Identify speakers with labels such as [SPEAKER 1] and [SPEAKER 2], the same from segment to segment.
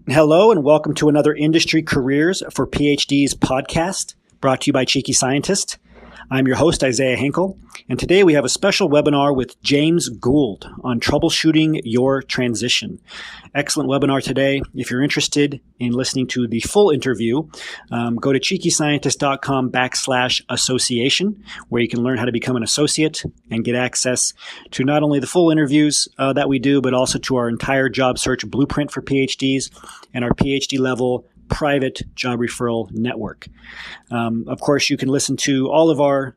[SPEAKER 1] Hello, and welcome to another Industry Careers for PhDs podcast brought to you by Cheeky Scientist. I'm your host, Isaiah Hinkle, and today we have a special webinar with James Gould on troubleshooting your transition. Excellent webinar today. If you're interested in listening to the full interview, go to cheekyscientist.com/association, where you can learn how to become an associate and get access to not only the full interviews that we do, but also to our entire job search blueprint for PhDs and our PhD level private job referral network. Of course, you can listen to all of our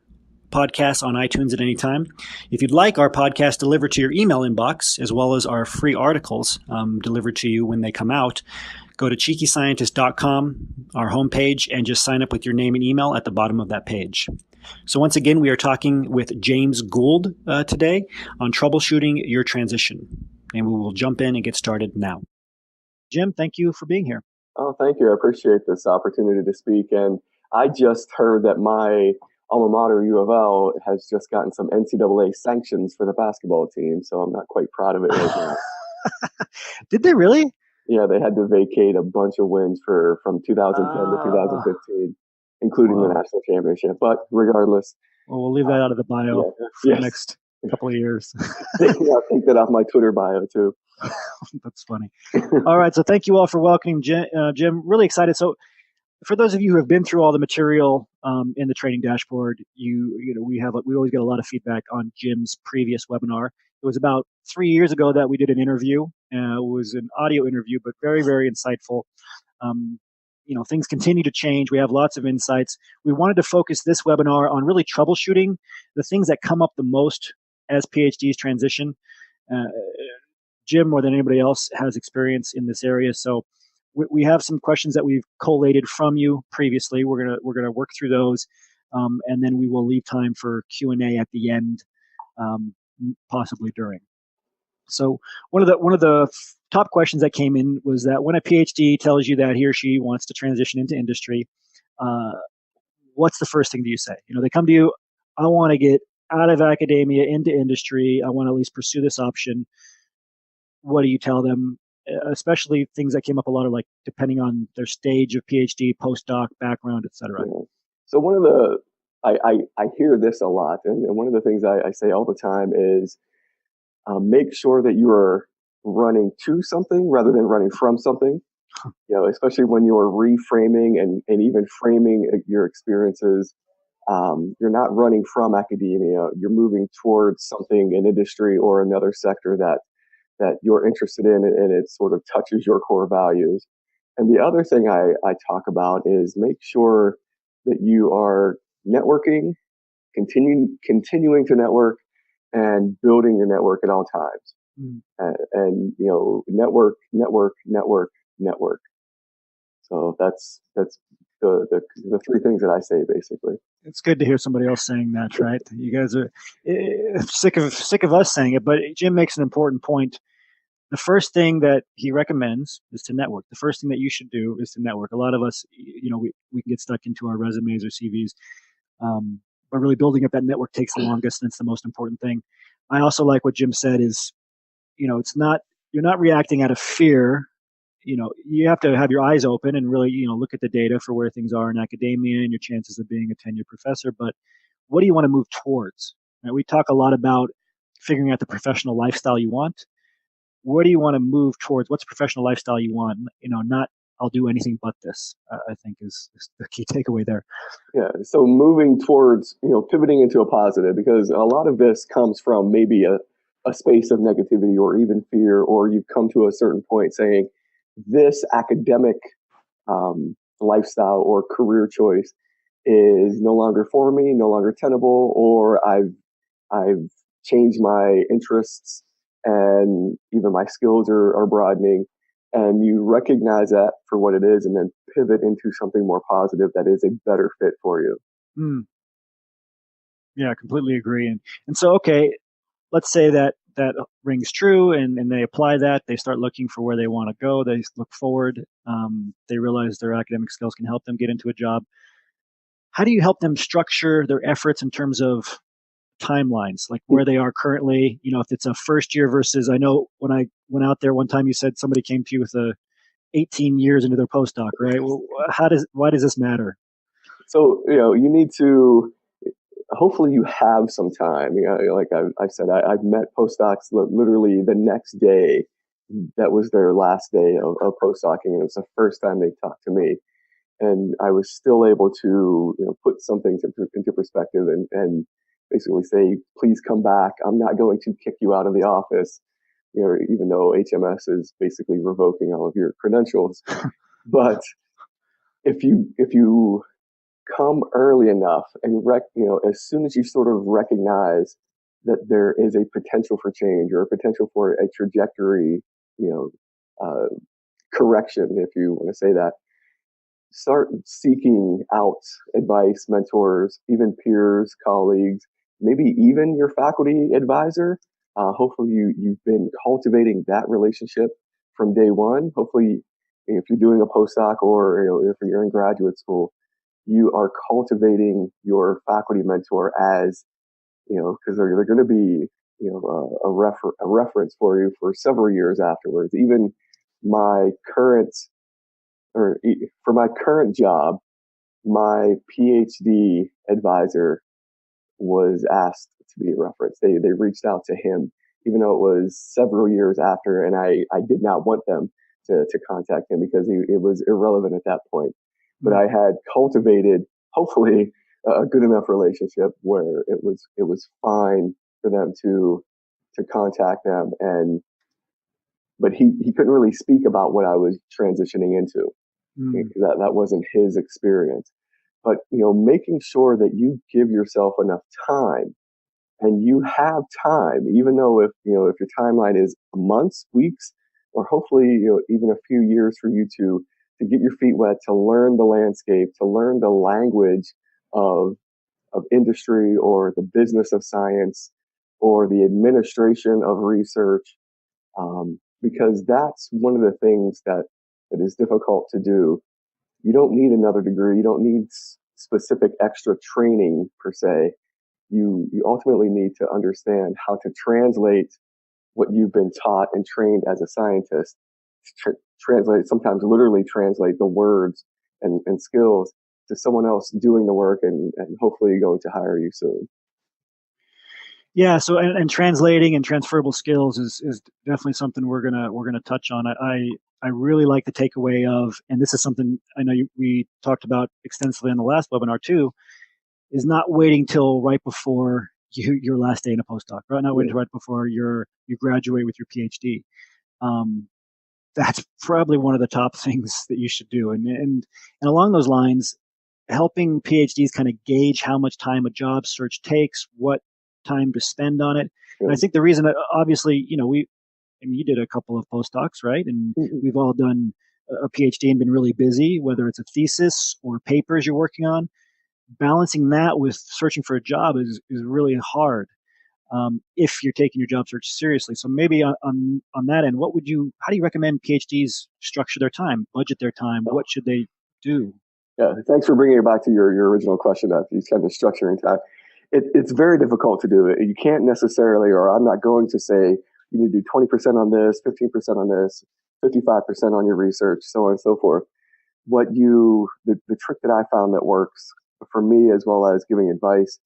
[SPEAKER 1] podcasts on iTunes at any time. If you'd like our podcast delivered to your email inbox, as well as our free articles delivered to you when they come out, go to cheekyscientist.com, our homepage, and just sign up with your name and email at the bottom of that page. So once again, we are talking with James Gould today on troubleshooting your transition. And we will jump in and get started now. Jim, thank you for being here.
[SPEAKER 2] Oh, thank you. I appreciate this opportunity to speak. And I just heard that my alma mater, U of L, has just gotten some NCAA sanctions for the basketball team. So I'm not quite proud of it right now.
[SPEAKER 1] Did they really?
[SPEAKER 2] Yeah, they had to vacate a bunch of wins from 2010 to 2015, including the national championship. But regardless.
[SPEAKER 1] Well, we'll leave that out of the bio for the next couple of years.
[SPEAKER 2] Yeah, I'll take that off my Twitter bio too.
[SPEAKER 1] That's funny. All right. So thank you all for welcoming Jim. Really excited. So for those of you who have been through all the material in the training dashboard, we always get a lot of feedback on Jim's previous webinar. It was about 3 years ago that we did an interview. It was an audio interview, but very, very insightful. Things continue to change. We have lots of insights. We wanted to focus this webinar on really troubleshooting the things that come up the most as PhDs transition. Jim, more than anybody else, has experience in this area. So we have some questions that we've collated from you previously. We're gonna work through those, and then we will leave time for Q&A at the end, possibly during. So one of the top questions that came in was that when a PhD tells you that he or she wants to transition into industry, what's the first thing that you say? They come to you, I want to get out of academia into industry. I want to at least pursue this option. What do you tell them? Especially things that came up a lot of, like, depending on their stage of PhD, postdoc, background, et cetera.
[SPEAKER 2] Yeah. So one of the, I hear this a lot. And one of the things I say all the time is make sure that you are running to something rather than running from something. Especially when you're reframing and even framing your experiences. You're not running from academia. You're moving towards something in industry or another sector that you're interested in, and it sort of touches your core values. And the other thing I talk about is make sure that you are networking, continuing to network, and building your network at all times. And network. So that's the three things that I say, basically.
[SPEAKER 1] It's good to hear somebody else saying that, right? You guys are sick of us saying it, but Jim makes an important point. The first thing that he recommends is to network. The first thing that you should do is to network. A lot of us, we can get stuck into our resumes or CVs, but really building up that network takes the longest, and it's the most important thing. I also like what Jim said is, you're not reacting out of fear. You have to have your eyes open and really, look at the data for where things are in academia and your chances of being a tenured professor. But what do you want to move towards? Right? We talk a lot about figuring out the professional lifestyle you want. Where do you want to move towards? What's the professional lifestyle you want? Not I'll do anything but this, I think is the key takeaway there.
[SPEAKER 2] Yeah. So moving towards, pivoting into a positive, because a lot of this comes from maybe a space of negativity or even fear, or you've come to a certain point saying, this academic lifestyle or career choice is no longer for me, no longer tenable, or I've changed my interests and even my skills are broadening. And you recognize that for what it is, and then pivot into something more positive that is a better fit for you.
[SPEAKER 1] Yeah, I completely agree. And so, okay, let's say that rings true, and they apply that. They start looking for where they want to go. They look forward. They realize their academic skills can help them get into a job. How do you help them structure their efforts in terms of timelines, like where they are currently? If it's a first year versus, I know when I went out there one time, you said somebody came to you with a 18 years into their postdoc, right? Well, why does this matter?
[SPEAKER 2] So, you need to, hopefully you have some time. Like I've said, I've met postdocs literally the next day. That was their last day of postdocing, and it was the first time they talked to me. And I was still able to put something into perspective and basically say, please come back. I'm not going to kick you out of the office, even though HMS is basically revoking all of your credentials. But if you come early enough and as soon as you sort of recognize that there is a potential for change or a potential for a trajectory, uh, correction, if you want to say that, start seeking out advice, mentors, even peers, colleagues, maybe even your faculty advisor. Hopefully you've been cultivating that relationship from day one. Hopefully, if you're doing a postdoc or if you're in graduate school, you are cultivating your faculty mentor as, because they're going to be, a reference for you for several years afterwards. Even my current, or for my current job, my PhD advisor was asked to be a reference. They reached out to him, even though it was several years after, and I did not want them to contact him because it was irrelevant at that point. But I had cultivated, hopefully, a good enough relationship where it was fine for them to contact them, but he couldn't really speak about what I was transitioning into because that wasn't his experience. But making sure that you give yourself enough time, and you have time, even though if your timeline is months, weeks, or hopefully even a few years for you to get your feet wet, to learn the landscape, to learn the language of industry or the business of science or the administration of research, because that's one of the things that is difficult to do. You don't need another degree. You don't need specific extra training per se. You ultimately need to understand how to translate what you've been taught and trained as a scientist, translate, sometimes literally translate the words and skills to someone else doing the work and hopefully going to hire you soon.
[SPEAKER 1] Yeah. So and translating and transferable skills is definitely something we're gonna touch on. I really like the takeaway of, and this is something I know we talked about extensively in the last webinar too, is not waiting till right before your last day in a postdoc, right? Not waiting till right before you graduate with your PhD. That's probably one of the top things that you should do. And along those lines, helping PhDs kind of gauge how much time a job search takes, what time to spend on it. And I think the reason, obviously, you did a couple of postdocs, right? And we've all done a PhD and been really busy, whether it's a thesis or papers you're working on. Balancing that with searching for a job is really hard if you're taking your job search seriously. So maybe on that end, how do you recommend PhDs structure their time, budget their time? What should they do?
[SPEAKER 2] Yeah, thanks for bringing it back to your original question about these kind of structuring time. It's very difficult to do it. You can't necessarily, or I'm not going to say you need to do 20% on this, 15% on this, 55% on your research, so on and so forth. The trick that I found that works for me, as well as giving advice,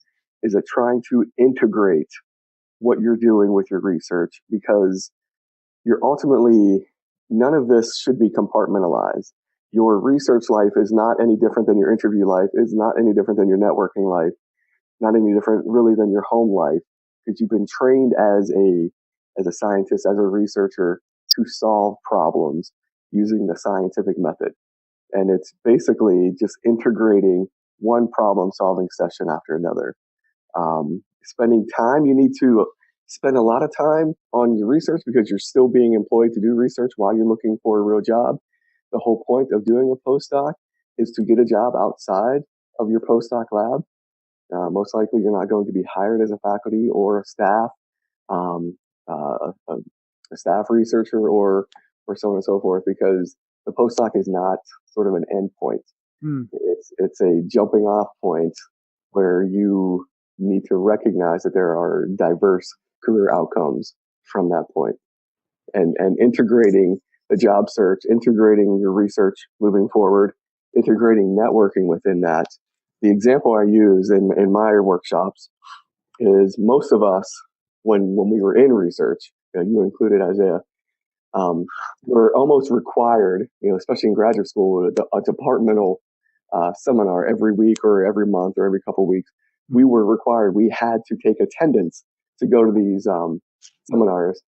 [SPEAKER 2] is that trying to integrate what you're doing with your research, because you're ultimately, none of this should be compartmentalized. Your research life is not any different than your interview life, is not any different than your networking life, not any different really than your home life, because you've been trained as a scientist, as a researcher, to solve problems using the scientific method. And it's basically just integrating one problem solving session after another. Spending time, you need to spend a lot of time on your research because you're still being employed to do research while you're looking for a real job. The whole point of doing a postdoc is to get a job outside of your postdoc lab. Most likely, you're not going to be hired as a faculty or a staff, a staff researcher, or so on and so forth, because the postdoc is not sort of an end point. It's a jumping off point where you need to recognize that there are diverse career outcomes from that point, and integrating the job search, integrating your research moving forward, integrating networking within that. The example I use in my workshops is most of us, when we were in research, you included, Isaiah, we're almost required, especially in graduate school, a departmental seminar every week or every month or every couple of weeks. We were required, we had to take attendance to go to these seminars.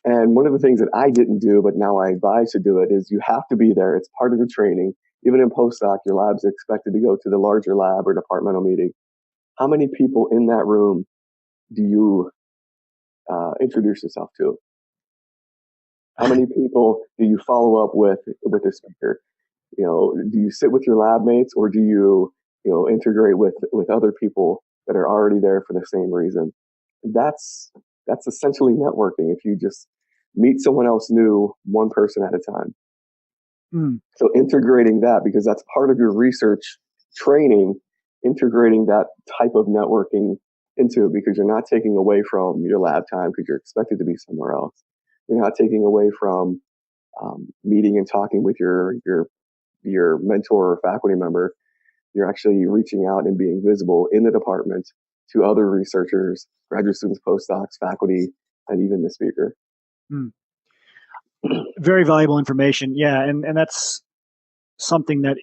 [SPEAKER 2] And one of the things that I didn't do, but now I advise to do it, is you have to be there. It's part of your training. Even in postdoc, your lab's expected to go to the larger lab or departmental meeting. How many people in that room do you introduce yourself to? How many people do you follow up with the speaker? Do you sit with your lab mates, or do you integrate with other people that are already there for the same reason? That's essentially networking. If you just meet someone else new, one person at a time. So integrating that, because that's part of your research training, integrating that type of networking into it, because you're not taking away from your lab time because you're expected to be somewhere else. You're not taking away from meeting and talking with your mentor or faculty member. You're actually reaching out and being visible in the department to other researchers, graduate students, postdocs, faculty, and even the speaker.
[SPEAKER 1] Very valuable information. Yeah, and that's something that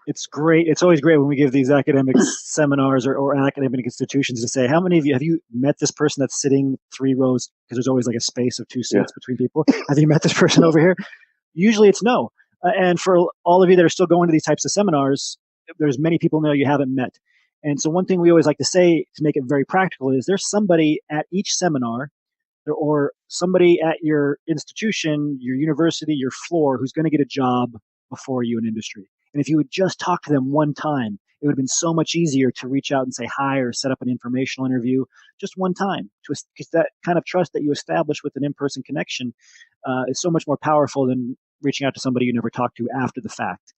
[SPEAKER 1] it's great. It's always great when we give these academic seminars or academic institutions to say, how many of you have you met this person that's sitting 3 rows? Because there's always like a space of 2 seats between people. Have you met this person over here? Usually it's no. And for all of you that are still going to these types of seminars, there's many people now you haven't met. And so one thing we always like to say to make it very practical is there's somebody at each seminar or somebody at your institution, your university, your floor who's going to get a job before you in industry. And if you would just talk to them one time, it would have been so much easier to reach out and say hi or set up an informational interview just one time. Because that kind of trust that you establish with an in-person connection is so much more powerful than reaching out to somebody you never talked to after the fact.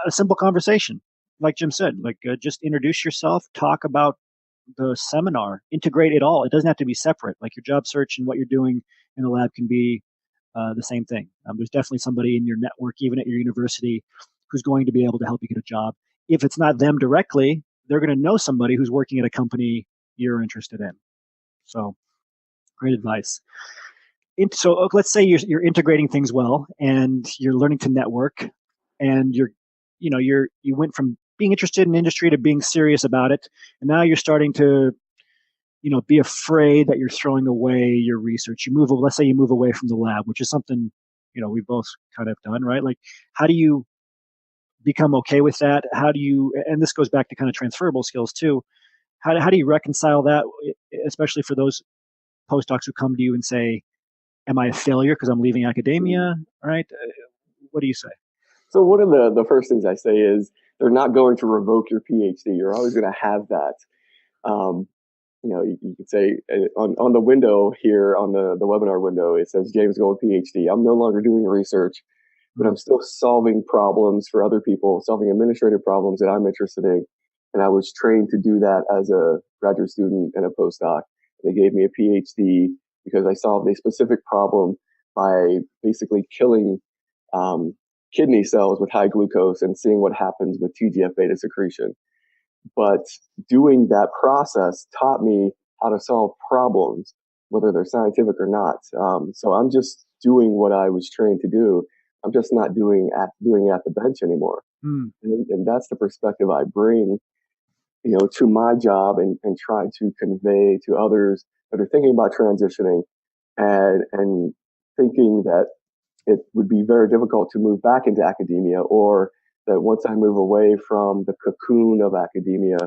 [SPEAKER 1] A simple conversation, like Jim said, just introduce yourself, talk about the seminar, integrate it all. It doesn't have to be separate. Like your job search and what you're doing in the lab can be the same thing. There's definitely somebody in your network, even at your university, who's going to be able to help you get a job. If it's not them directly, they're going to know somebody who's working at a company you're interested in. So great advice. So let's say you're integrating things well and you're learning to network, and you went from being interested in industry to being serious about it, and now you're starting to be afraid that you're throwing away your research. Let's say you move away from the lab, which is something we've both kind of done, right? Like, how do you become okay with that? How do you, and this goes back to kind of transferable skills too. How do you reconcile that, especially for those postdocs who come to you and say, am I a failure because I'm leaving academia? Right? What do you say?
[SPEAKER 2] So one of the first things I say is they're not going to revoke your PhD. You're always going to have that. You could say on the window here, on the webinar window, it says James Gould, PhD. I'm no longer doing research, but I'm still solving problems for other people, solving administrative problems that I'm interested in. And I was trained to do that as a graduate student and a postdoc. They gave me a PhD because I solved a specific problem by basically killing kidney cells with high glucose and seeing what happens with TGF-beta secretion. But doing that process taught me how to solve problems, whether they're scientific or not. So I'm just doing what I was trained to do. I'm just not doing it at the bench anymore. And that's the perspective I bring, to my job and try to convey to others that are thinking about transitioning and thinking that it would be very difficult to move back into academia, or that once I move away from the cocoon of academia,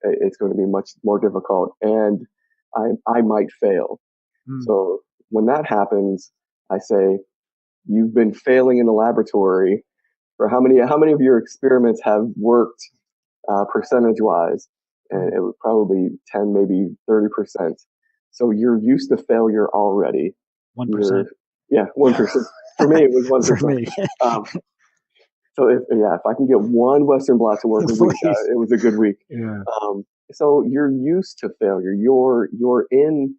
[SPEAKER 2] it's going to be much more difficult and I might fail. So when that happens, I say, you've been failing in the laboratory for how many of your experiments have worked percentage wise? And it would probably 10, maybe 30%. So you're used to failure already.
[SPEAKER 1] 1%.
[SPEAKER 2] Yeah, 1%. For me, it was 1%.
[SPEAKER 1] For me.
[SPEAKER 2] So if I can get one Western blot to work a week, it was a good week.
[SPEAKER 1] Yeah.
[SPEAKER 2] So you're used to failure. You're in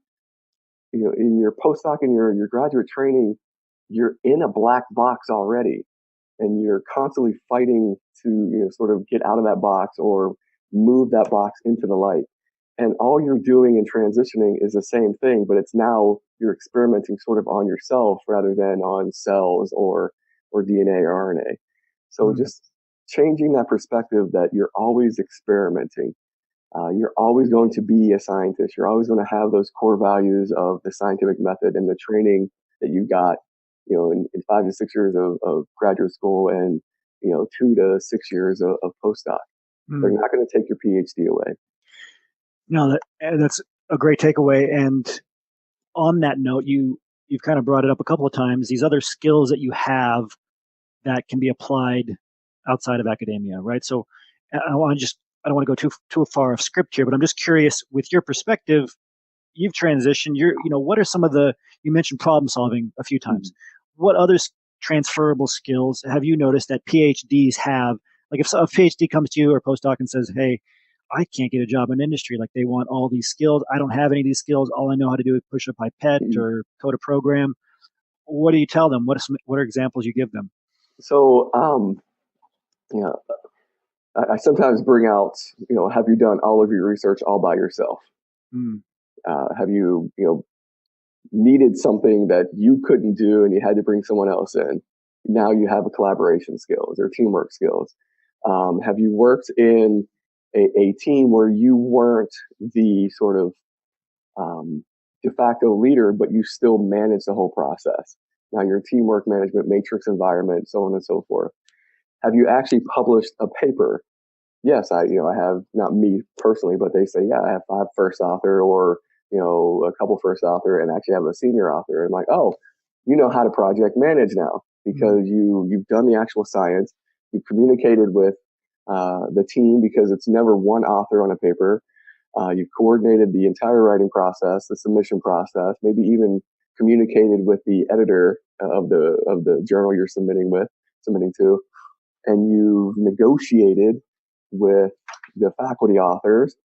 [SPEAKER 2] in your postdoc and your graduate training, you're in a black box already, and you're constantly fighting to sort of get out of that box or move that box into the light. And all you're doing in transitioning is the same thing, but it's now you're experimenting sort of on yourself rather than on cells or DNA or RNA. So just changing that perspective that you're always experimenting. You're always going to be a scientist. You're always going to have those core values of the scientific method and the training that you got, in 5 to 6 years of graduate school and, 2 to 6 years of postdoc. They're not going to take your PhD away.
[SPEAKER 1] No, that's a great takeaway. And on that note, you've kind of brought it up a couple of times, these other skills that you have that can be applied outside of academia, right? So I don't want to go too far off script here, but I'm just curious, with your perspective, you've transitioned. What are some of you mentioned problem solving a few times. What other transferable skills have you noticed that PhDs have? Like if a PhD comes to you or postdoc and says, hey, I can't get a job in industry. Like they want all these skills. I don't have any of these skills. All I know how to do is push a pipette or code a program. What do you tell them? What are examples you give them?
[SPEAKER 2] So, I sometimes bring out, have you done all of your research all by yourself? Have you, needed something that you couldn't do and you had to bring someone else in? Now you have a collaboration skills or teamwork skills. Have you worked in a team where you weren't the sort of de facto leader, but you still manage the whole process? Now your teamwork management matrix environment, so on and so forth. Have you actually published a paper? Yes, I have, not me personally, but they say, yeah, I have 5 first author or, a couple first author and actually have a senior author. And I'm like, oh, you know how to project manage now because you've done the actual science. You've communicated with the team because it's never one author on a paper. You've coordinated the entire writing process, the submission process, maybe even communicated with the editor of the journal you're submitting to, and you've negotiated with the faculty authors.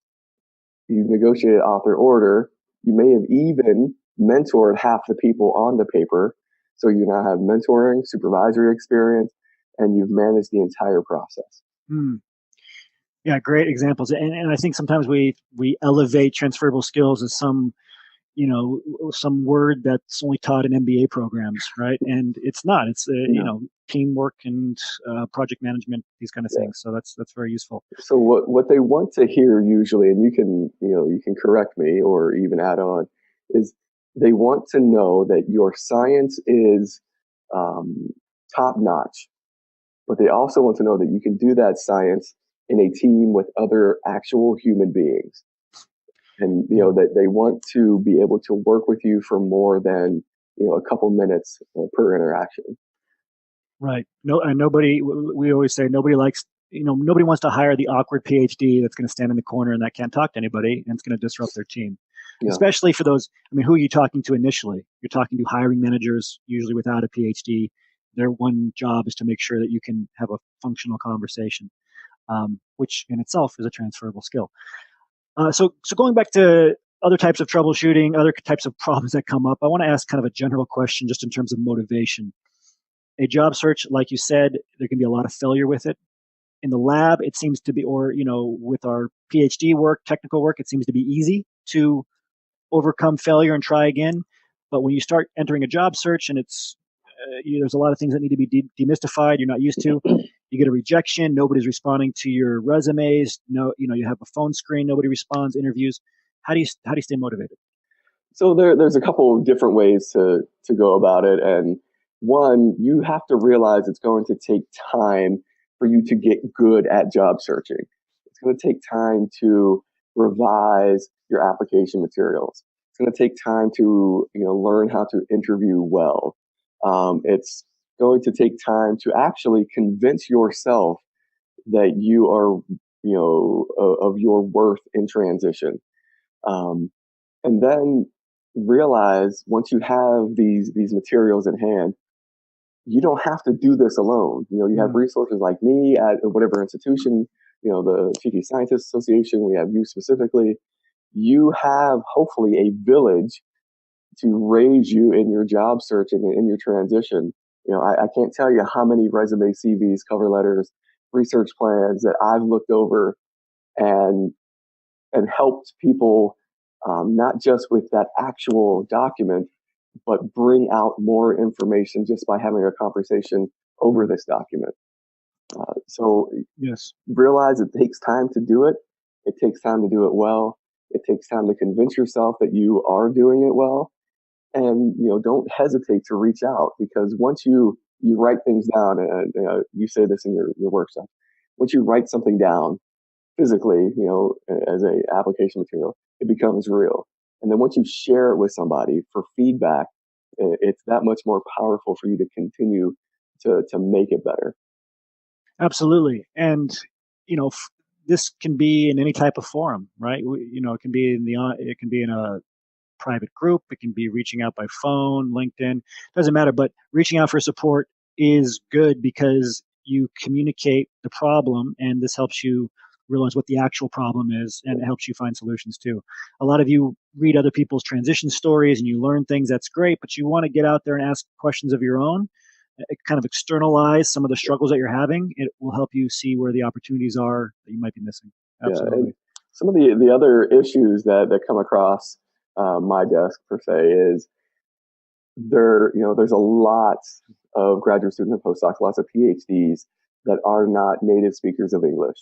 [SPEAKER 2] You've negotiated author order. You may have even mentored half the people on the paper. So you now have mentoring, supervisory experience, and you've managed the entire process.
[SPEAKER 1] Yeah, great examples. And I think sometimes we elevate transferable skills as some word that's only taught in MBA programs, right? And it's not. It's teamwork and project management, these kind of things. So that's very useful.
[SPEAKER 2] So what they want to hear usually, and you can correct me or even add on, is they want to know that your science is top notch, but they also want to know that you can do that science in a team with other actual human beings. And that they want to be able to work with you for more than a couple minutes per interaction.
[SPEAKER 1] Right. No, and we always say nobody wants to hire the awkward PhD that's going to stand in the corner and that can't talk to anybody and it's going to disrupt their team. Yeah. Especially for those. I mean, who are you talking to initially? You're talking to hiring managers, usually without a PhD. Their one job is to make sure that you can have a functional conversation, which in itself is a transferable skill. So going back to other types of troubleshooting, other types of problems that come up, I want to ask kind of a general question just in terms of motivation. A job search, like you said, there can be a lot of failure with it. In the lab, it seems to be, or with our PhD work, technical work, it seems to be easy to overcome failure and try again. But when you start entering a job search and there's a lot of things that need to be demystified, you're not used to. You get a rejection. Nobody's responding to your resumes. You have a phone screen. Nobody responds. Interviews. How do you stay motivated?
[SPEAKER 2] So there's a couple of different ways to go about it. And one, you have to realize it's going to take time for you to get good at job searching. It's going to take time to revise your application materials. It's going to take time to learn how to interview well. It's going to take time to actually convince yourself that you are, of your worth in transition. And then realize once you have these materials in hand, you don't have to do this alone. You have resources like me at whatever institution, the PhD Scientists Association, we have you specifically. You have hopefully a village to raise you in your job search and in your transition. I can't tell you how many resume CVs, cover letters, research plans that I've looked over and helped people, not just with that actual document, but bring out more information just by having a conversation over this document. So
[SPEAKER 1] Yes,
[SPEAKER 2] realize it takes time to do it. It takes time to do it well. It takes time to convince yourself that you are doing it well. And don't hesitate to reach out, because once you write things down, and you say this in your workshop, once you write something down physically, as a application material, it becomes real. And then once you share it with somebody for feedback, it's that much more powerful for you to continue to make it better.
[SPEAKER 1] absolutely. And this can be in any type of forum, right? It can be it can be in a private group. It can be reaching out by phone, LinkedIn, doesn't matter. But reaching out for support is good because you communicate the problem, and this helps you realize what the actual problem is, and it helps you find solutions too. A lot of you read other people's transition stories and you learn things. That's great, but you want to get out there and ask questions of your own. Kind of externalize some of the struggles that you're having. It will help you see where the opportunities are that you might be missing.
[SPEAKER 2] Yeah, and
[SPEAKER 1] Absolutely.
[SPEAKER 2] some of the other issues that come across my desk per se is there's a lot of graduate students and postdocs, lots of PhDs that are not native speakers of English.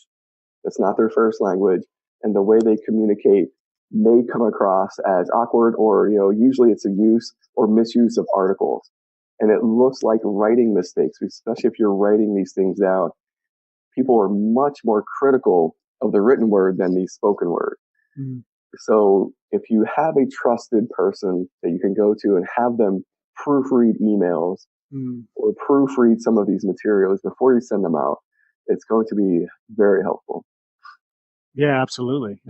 [SPEAKER 2] That's not their first language, and the way they communicate may come across as awkward, or usually it's a use or misuse of articles, and it looks like writing mistakes, especially if you're writing these things down. People are much more critical of the written word than the spoken word.
[SPEAKER 1] Mm.
[SPEAKER 2] So if you have a trusted person that you can go to and have them proofread emails or proofread some of these materials before you send them out, it's going to be very helpful.
[SPEAKER 1] Yeah, absolutely.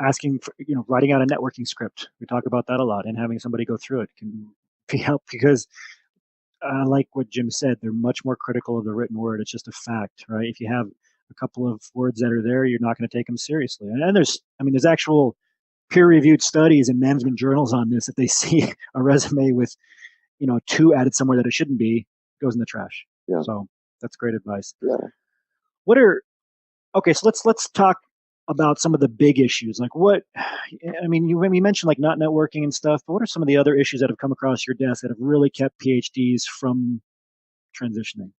[SPEAKER 1] Asking for, writing out a networking script. We talk about that a lot, and having somebody go through it can be help because, like what Jim said, they're much more critical of the written word. It's just a fact, right? If you have a couple of words that are there, you're not going to take them seriously. And there's actual peer-reviewed studies in management journals on this. If they see a resume with, two added somewhere that it shouldn't be, it goes in the trash.
[SPEAKER 2] Yeah.
[SPEAKER 1] So that's great advice.
[SPEAKER 2] Yeah.
[SPEAKER 1] What are Okay, so let's talk about some of the big issues. Like what, you mentioned like not networking and stuff, but what are some of the other issues that have come across your desk that have really kept PhDs from transitioning?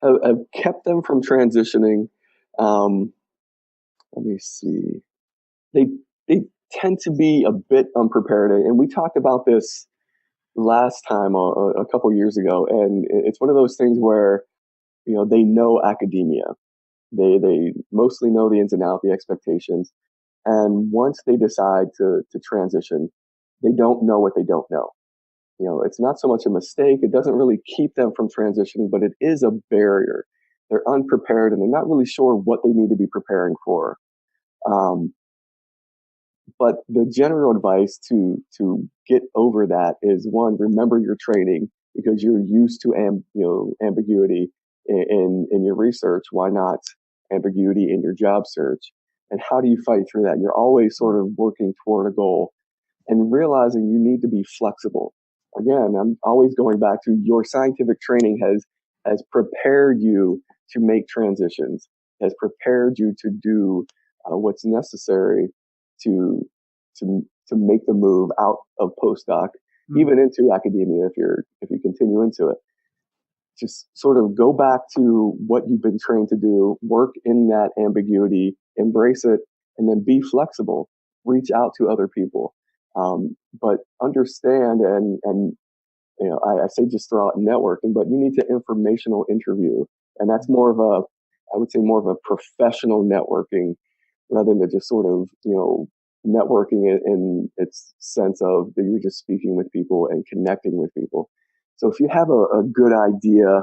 [SPEAKER 2] I've kept them from transitioning. Let me see. They they tend to be a bit unprepared, and we talked about this last time a couple years ago. And it's one of those things where they know academia. They mostly know the ins and outs, the expectations, and once they decide to transition, they don't know what they don't know. It's not so much a mistake. It doesn't really keep them from transitioning, but it is a barrier. They're unprepared and they're not really sure what they need to be preparing for. Um, but the general advice to get over that is, one, remember your training, because you're used to ambiguity in your research. Why not ambiguity in your job search? And how do you fight through that? You're always sort of working toward a goal, and realizing you need to be flexible. Again, I'm always going back to your scientific training has prepared you to make transitions, has prepared you to do what's necessary to to make the move out of postdoc, even into academia if you continue into it. Just sort of go back to what you've been trained to do, work in that ambiguity, embrace it, and then be flexible. Reach out to other people, but understand and I say just throw out networking, but you need to informational interview, and that's more of a, I would say, more of a professional networking rather than just sort of networking in its sense of that you're just speaking with people and connecting with people. So if you have a good idea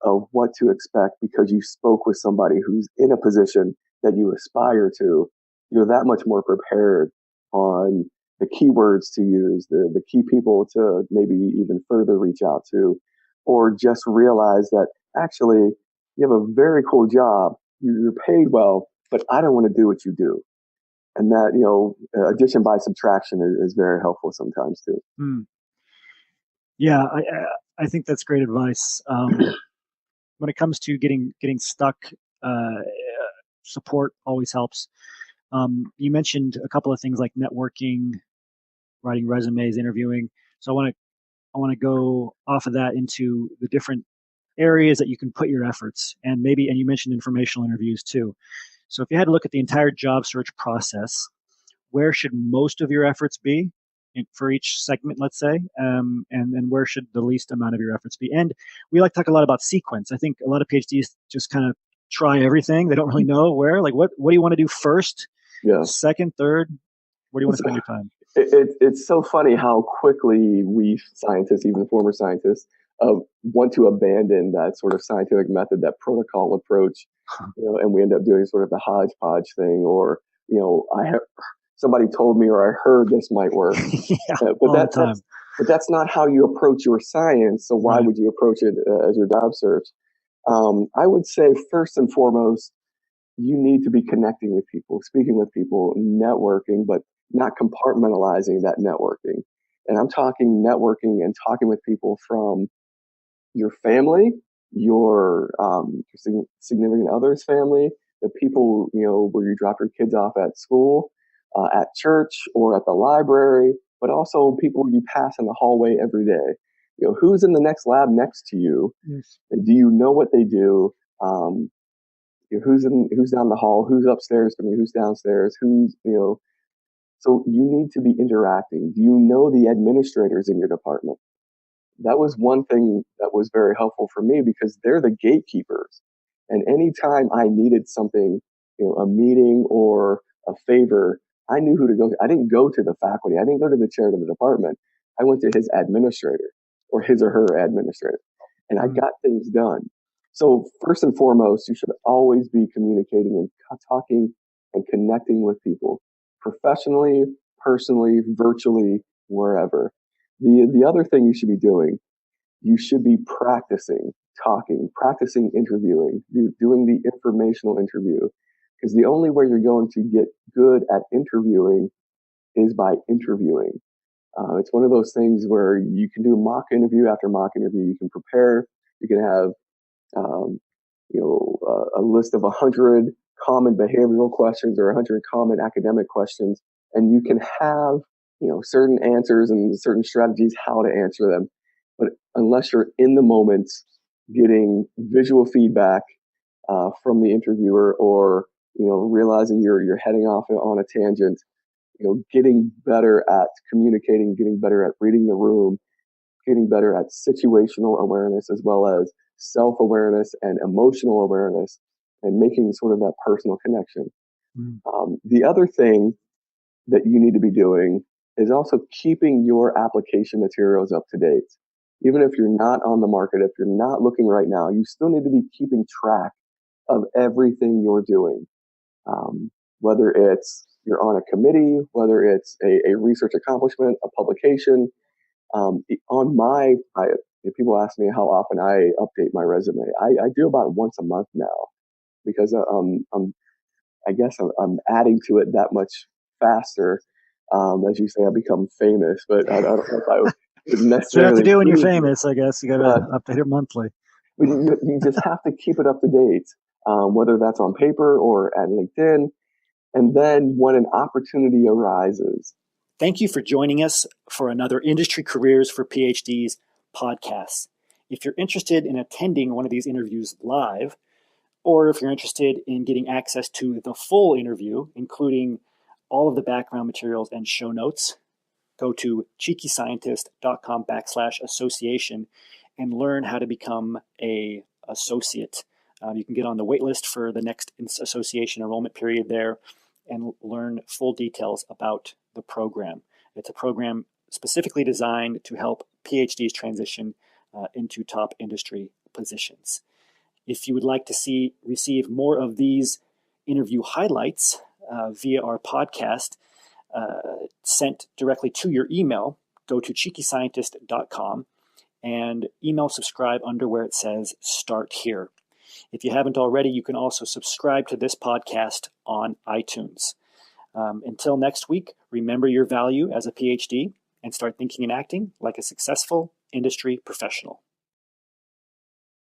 [SPEAKER 2] of what to expect because you spoke with somebody who's in a position that you aspire to, you're that much more prepared on the keywords to use, the key people to maybe even further reach out to, or just realize that actually you have a very cool job, you're paid well, but I don't want to do what you do. And that, addition by subtraction is very helpful sometimes too.
[SPEAKER 1] Yeah, I think that's great advice. When it comes to getting stuck, support always helps. You mentioned a couple of things like networking, writing resumes, interviewing. So I want to go off of that into the different areas that you can put your efforts, and you mentioned informational interviews too. So if you had to look at the entire job search process, where should most of your efforts be for each segment, let's say, and where should the least amount of your efforts be? And we like to talk a lot about sequence. I think a lot of PhDs just kind of try everything. They don't really know where. Like, what do you want to do first, second, third? Where do you want to spend your time?
[SPEAKER 2] It's so funny how quickly we scientists, even former scientists, want to abandon that sort of scientific method, that protocol approach, and we end up doing sort of the hodgepodge thing, or somebody told me, or I heard this might work. But that's not how you approach your science. So why would you approach it as your job search? I would say first and foremost, you need to be connecting with people, speaking with people, networking, but not compartmentalizing that networking. And I'm talking networking and talking with people from your family, your significant other's family, the people, where you drop your kids off at school, at church, or at the library, but also people you pass in the hallway every day. Who's in the next lab next to you?
[SPEAKER 1] Yes.
[SPEAKER 2] Do you know what they do? Who's down the hall? Who's upstairs from you? Who's downstairs? So you need to be interacting. Do you know the administrators in your department? That was one thing that was very helpful for me, because they're the gatekeepers. And anytime I needed something, a meeting or a favor, I knew who to go to. I didn't go to the faculty. I didn't go to the chair of the department. I went to his administrator, or his or her administrator, and I got things done. So first and foremost, you should always be communicating and talking and connecting with people, professionally, personally, virtually, wherever. The other thing you should be doing, you should be practicing talking, practicing interviewing, doing the informational interview, because the only way you're going to get good at interviewing is by interviewing. It's one of those things where you can do mock interview after mock interview. You can prepare. You can have a list of 100 common behavioral questions or 100 common academic questions, and you can have certain answers and certain strategies how to answer them. But unless you're in the moment getting visual feedback from the interviewer, or realizing you're heading off on a tangent, getting better at communicating, getting better at reading the room, getting better at situational awareness, as well as self-awareness and emotional awareness, and making sort of that personal connection. The other thing that you need to be doing is also keeping your application materials up to date. Even if you're not on the market, if you're not looking right now, you still need to be keeping track of everything you're doing. Whether it's you're on a committee, whether it's a research accomplishment, a publication. People ask me how often I update my resume. I do about once a month now, because I guess I'm adding to it that much faster. As you say, I become famous, but I don't know if I would necessarily.
[SPEAKER 1] That's what you have to do when you're famous, I guess. You got to update it monthly.
[SPEAKER 2] But you just have to keep it up to date, whether that's on paper or at LinkedIn. And then when an opportunity arises.
[SPEAKER 1] Thank you for joining us for another Industry Careers for PhDs podcast. If you're interested in attending one of these interviews live, or if you're interested in getting access to the full interview, including all of the background materials and show notes, go to cheekyscientist.com/association and learn how to become an associate. You can get on the waitlist for the next association enrollment period there and learn full details about the program. It's a program specifically designed to help PhDs transition into top industry positions. If you would like to receive more of these interview highlights via our podcast sent directly to your email, go to cheekyscientist.com and email subscribe under where it says Start Here. If you haven't already, you can also subscribe to this podcast on iTunes. Until next week, remember your value as a PhD and start thinking and acting like a successful industry professional.